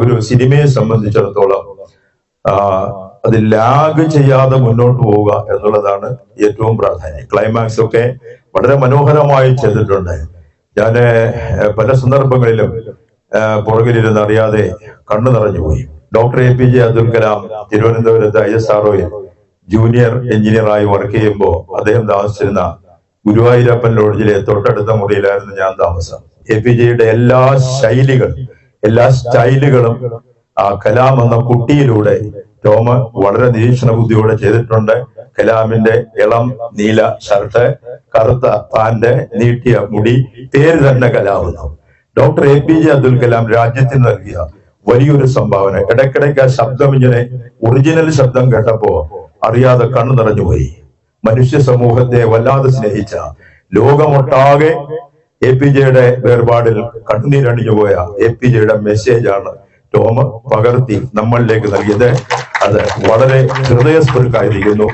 ഒരു സിനിമയെ സംബന്ധിച്ചിടത്തോളം അത് ലാഗ് ചെയ്യാതെ മുന്നോട്ട് പോവുക എന്നുള്ളതാണ് ഏറ്റവും പ്രാധാന്യം. ക്ലൈമാക്സ് ഒക്കെ വളരെ മനോഹരമായി ചെയ്തിട്ടുണ്ട്. ഞാന് പല സന്ദർഭങ്ങളിലും പുറകിലിരുന്ന് അറിയാതെ കണ്ണു നിറഞ്ഞുപോയി. ഡോക്ടർ APJ അബ്ദുൽ കലാം തിരുവനന്തപുരത്ത് ISROയിൽ ജൂനിയർ എഞ്ചിനീയറായി വർക്ക് ചെയ്യുമ്പോൾ അദ്ദേഹം താമസിച്ചിരുന്ന ഗുരുവായൂരപ്പൻ ലോഡ്ജിലെ തൊട്ടടുത്ത മുറിയിലായിരുന്നു ഞാൻ താമസം. APJയുടെ എല്ലാ സ്റ്റൈലുകളും ആ കലാം എന്ന കുട്ടിയിലൂടെ ടോം വളരെ നിരീക്ഷണ ബുദ്ധിയോടെ ചെയ്തിട്ടുണ്ട്. കലാമിന്റെ ഇളം നീല ഷർട്ട്, കറുത്ത പാന്റ്, നീട്ടിയ മുടി, പേര് തന്നെ കലാമെന്നു. ഡോക്ടർ APJ അബ്ദുൽ കലാം രാജ്യത്തിന് നൽകിയ വലിയൊരു സംഭാവന. ഇടയ്ക്കിടയ്ക്ക് ആ ശബ്ദം ഇങ്ങനെ ഒറിജിനൽ ശബ്ദം കേട്ടപ്പോ അറിയാതെ കണ്ണു നിറഞ്ഞുപോയി. മനുഷ്യ സമൂഹത്തെ വല്ലാതെ സ്നേഹിച്ച, ലോകമൊട്ടാകെ APJയുടെ വേർപാടിൽ കണ്ണുനീരണിഞ്ഞുപോയ APJയുടെ മെസ്സേജാണ് ടോം പകർത്തി നമ്മളിലേക്ക് നൽകിയത്. അത് വളരെ ഹൃദയസ്പൃക്കായിരിക്കുന്നു.